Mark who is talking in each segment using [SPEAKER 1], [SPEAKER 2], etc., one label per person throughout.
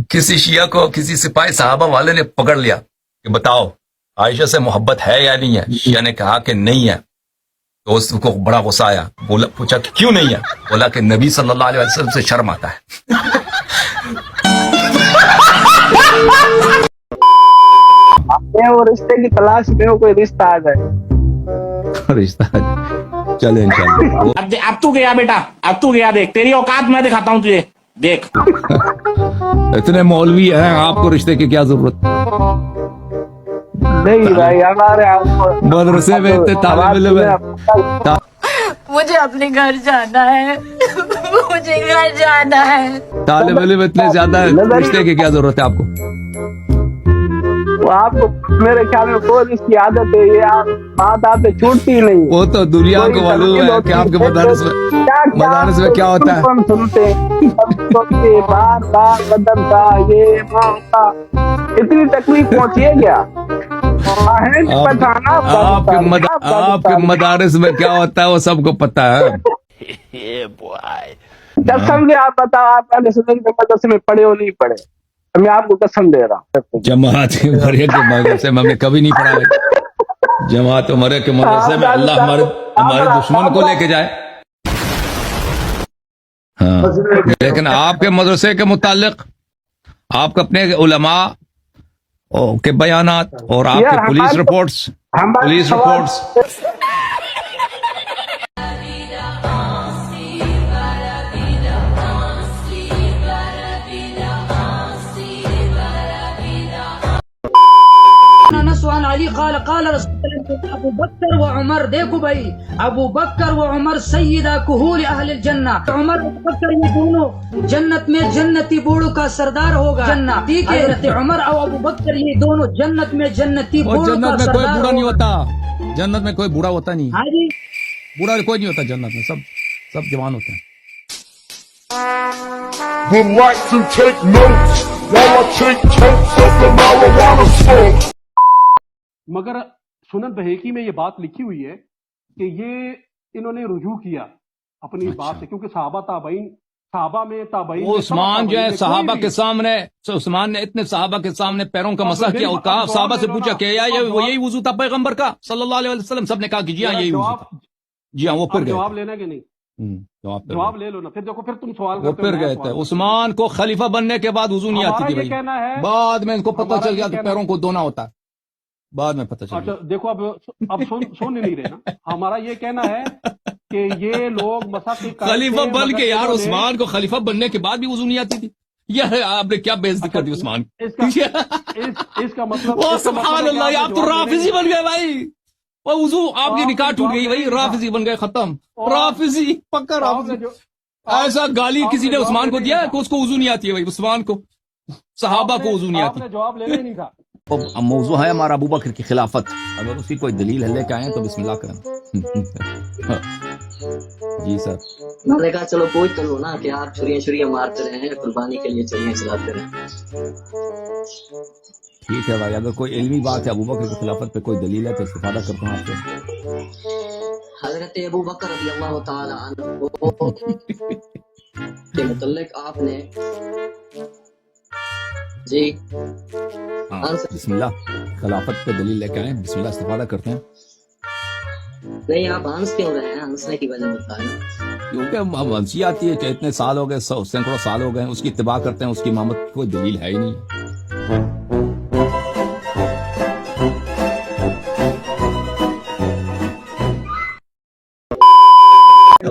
[SPEAKER 1] کسی شیعہ کو کسی سپاہی صحابہ والے نے پکڑ لیا کہ بتاؤ عائشہ سے محبت ہے یا نہیں ہے. شیعہ نے کہا کہ نہیں ہے. تو اس کو بڑا غصہ آیا, پوچھا کہ کیوں نہیں ہے؟ بولا کہ نبی صلی اللہ علیہ وسلم سے شرم آتا ہے.
[SPEAKER 2] وہ رشتے کی تلاش میں ہو, کوئی رشتہ آ جائے.
[SPEAKER 3] رشتہ چلیں انشاءاللہ.
[SPEAKER 4] اب تو گیا بیٹا, اب تو گیا. دیکھ تیری اوقات میں دکھاتا ہوں تجھے, دیکھ.
[SPEAKER 3] اتنے مولوی ہیں, آپ کو رشتے کی کیا ضرورت؟
[SPEAKER 2] نہیں بھائی, ہمارے
[SPEAKER 3] مدرسے میں اتنے طالب علم ہیں.
[SPEAKER 5] مجھے اپنے گھر جانا ہے, مجھے گھر جانا ہے.
[SPEAKER 3] طالب علم اتنے زیادہ ہیں, رشتے کی کیا ضرورت ہے آپ کو؟
[SPEAKER 2] وہ آپ کو میرے خیال میں کوئی اس کی عادت ہے, یہ بات آپ سے چھوٹتی ہی نہیں.
[SPEAKER 3] وہ تو دنیا کو معلوم ہے کہ آپ کے مدارس میں کیا ہوتا ہے.
[SPEAKER 2] سنتے بار بار بدن کا یہ کا اتنی تکلیف پہنچی ہے کیا؟
[SPEAKER 3] آپ کے مدارس میں کیا ہوتا ہے وہ سب کو پتا ہے.
[SPEAKER 2] قسم سے آپ بتاؤ, آپ مدرسے میں پڑھے ہو نہیں پڑھے؟ میں آپ کو قسم دے رہا ہوں.
[SPEAKER 3] جماعت کے مدرسے میں ہم نے کبھی نہیں پڑھا ہے. جماعت عمرے کے مدرسے میں اللہ ہمارے دشمن کو لے کے جائے. ہاں, لیکن آپ کے مدرسے کے متعلق آپ کے اپنے علماء کے بیانات اور آپ کے پولیس رپورٹس
[SPEAKER 6] سوال علی قال قال رسول اللہ ابو بکر و عمر. دیکھو بھائی, ابو بکر و عمر سیدہ کہول اہل الجنہ. عمر ابو بکر یہ دونوں جنت میں جنتی بوڑھوں کا سردار ہوگا. جنت ٹھیک ہے, حضرت عمر اور ابو بکر یہ دونوں جنت میں جنتی بوڑھوں کا سردار.
[SPEAKER 3] کوئی بوڑھا نہیں ہوتا جنت میں, کوئی بوڑھا ہوتا نہیں.
[SPEAKER 6] ہاں جی,
[SPEAKER 3] بوڑھا کوئی نہیں ہوتا جنت میں, سب جوان ہوتے ہیں.
[SPEAKER 7] Would like to take notes while I take totes of the marijuana smoke.
[SPEAKER 8] مگر سنن بہیقی میں یہ بات لکھی ہوئی ہے کہ یہ انہوں نے رجوع کیا اپنی بات سے, کیونکہ صحابہ میں تابعین
[SPEAKER 3] عثمان جو ہے صحابہ کے سامنے, عثمان نے اتنے صحابہ کے سامنے پیروں کا مسح کیا, اور کہا صحابہ سے پوچھا کہ یہی وضو تھا پیغمبر کا صلی اللہ علیہ وسلم. سب نے کہا کہ جی ہاں یہی وضو تھا. جی ہاں, وہ پھر گئے.
[SPEAKER 8] جواب لینا کہ نہیں؟ جواب لے لو نا, پھر دیکھو پھر تم سوال
[SPEAKER 3] وہ پھر گئے تھے. عثمان کو خلیفہ بننے کے بعد وضو نہیں آتی تھی بھائی, بعد میں ان کو پتہ چل گیا کہ پیروں کو دھونا ہوتا ہے, بعد میں پتہ چل گیا.
[SPEAKER 8] دیکھو اب سن نہیں رہے نا. ہمارا یہ کہنا ہے کہ یہ لوگ مسح کی
[SPEAKER 3] خلیفہ بن کے, یار عثمان کو خلیفہ بننے کے بعد بھی وضو نہیں آتی تھی. یار آپ نے کیا بےعزتی کر دی عثمان.
[SPEAKER 8] اس کا مطلب
[SPEAKER 3] سبحان اللہ, آپ تو رافضی بن گئے بھائی. وہ وضو آپ کی نکاح ٹوٹ گئی بھائی, رافضی بن گئے, ختم. رافضی پکا رافضی. ایسا گالی کسی نے عثمان کو دیا کہ اس کو وضو نہیں آتی ہے بھائی. عثمان کو, صحابہ کو وضو نہیں آتی.
[SPEAKER 8] جواب لینا ہی نہیں تھا.
[SPEAKER 3] موضوع ہے ہمارا ابو بکر کی خلافت. اگر اس کی کوئی دلیل ہے لے کے آئیں تو بسم اللہ کریں. جی سر,
[SPEAKER 9] میں نے کہا چلو پوچھ تو لو نا کہ آپ چھریاں مارتے رہے ہیں, قربانی کے لیے چھریاں چلاتے رہے.
[SPEAKER 3] ٹھیک ہے بھائی, اگر کوئی علمی بات ہے ابو بکر کی خلافت پہ کوئی دلیل ہے تو استفادہ کرتا ہوں آپ سے.
[SPEAKER 9] حضرت ابو بکر رضی اللہ تعالی عنہ کے متعلق آپ نے جی
[SPEAKER 3] بسم اللہ خلافت پہ دلیل لے کے آئیں, بسم اللہ استفادہ کرتے ہیں.
[SPEAKER 9] نہیں, آپ ہنس کیوں رہے ہیں؟ ہنسنے کی وجہ بتائیں.
[SPEAKER 3] کیونکہ اب ہنسی آتی ہے کہ اتنے سال ہو گئے, سینکڑوں سال ہو گئے, اس کی اتباع کرتے ہیں, اس کی امامت کی کوئی دلیل ہے ہی نہیں.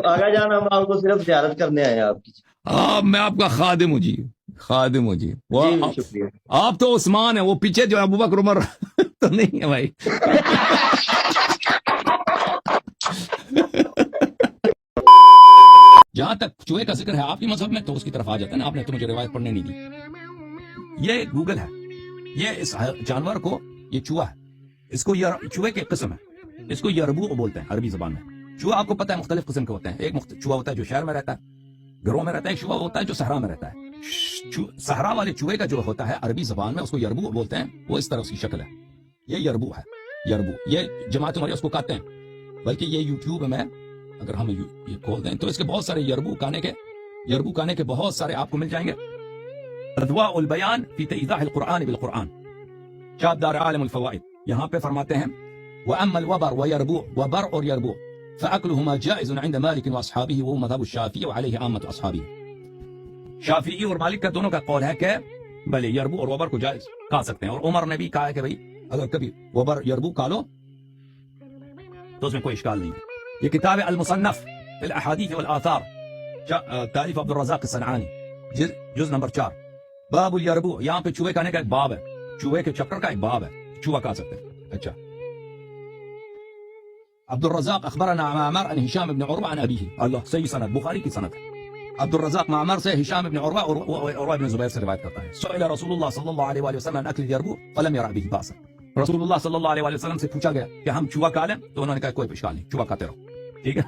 [SPEAKER 10] آگے جانا, ہم آپ کو صرف زیارت کرنے آئے ہیں آپ کی.
[SPEAKER 3] میں آپ کا خادم ہوں جی, خادم ہوں جی.
[SPEAKER 10] شکریہ.
[SPEAKER 3] آپ تو عثمان ہیں, وہ پیچھے جو ابو بکر عمر تو نہیں ہے بھائی. جہاں تک چوہے کا ذکر ہے آپ کی مذہب میں تو اس کی طرف آ جاتا ہے نا. آپ نے تو مجھے روایت پڑھنے نہیں دی. یہ گوگل ہے, یہ اس جانور کو, یہ چوہا ہے, اس کو یہ چوہے کی قسم ہے, اس کو یربوع بولتے ہیں عربی زبان میں. چوہا آپ کو پتہ ہے مختلف قسم کے ہوتے ہیں. ایک چوہا ہوتا ہے جو شہر میں رہتا ہے, گھروں میں رہتا ہے. ایک چوہا ہوتا ہے جو صحرا میں رہتا ہے. صحرا والے چوہے کا جو ہوتا ہے عربی زبان میں اس کو یربوع بولتے ہیں, وہ اس طرح اس کی شکل ہے, یہ یربوع ہے, یربوع. یہ جماعت عمریہ اس کو کہتے ہیں, بلکہ یہ یوٹیوب میں اگر ہم یہ کھول دیں تو اس کے بہت سارے یربوع کھانے کے بہت سارے آپ کو مل جائیں گے. اضواء البیان فی ایضاح القرآن بالقرآن, شاد دار عالم الفوائد, یہاں پہ فرماتے ہیں وَأَمَّا الْوَبَرْ وَيَرْبُوع, وبر اور یربوع فَأَكْلُهُمَا جَائِزٌ عِنْدَ مَالِكٍ وَأَصْحَابِهِ وَهُوَ مَذْهَبُ الشَّافِعِيِّ وَعَلَيْهِ عَامَّةُ أَصْحَابِهِ. شافعی اور مالک کا دونوں کا قول ہے کہ بھلے یربوع اور وبر کو جائز کھا سکتے ہیں, اور عمر نے بھی کہا ہے کہ بھئی اگر کبھی وبر یربوع کھا لو تو اس میں کوئی اشکال نہیں ہے. یہ کتاب المصنف فی الاحادیث والآثار, تالیف عبد الرزاق الصنعانی, جز نمبر 4, باب الیربوع. یہاں پہ چوہے کھانے کا ایک باب ہے, چوہے کے چپٹر کا ایک باب ہے, چوہا کھا سکتے ہیں. اچھا, عبد الرزاق اخبرنا معمر عن هشام بن عروہ عن ابیہ, اللہ صحیح سند, بخاری کی سند ہے. عبد الرزاق معمر سے ہشام بن عروہ اور عروہ بن زبیر سے روایت کرتا ہے. سئل رسول اللہ صلی اللہ علیہ وسلم عن اکل الیربوع فلم یرى به باسا, رسول اللہ صلی اللہ علیہ وسلم سے پوچھا گیا کہ ہم چوہا کھا لیں, تو انہوں نے کہا کوئی اشکال نہیں, چوہا کھاتے رہو. ٹھیک ہے.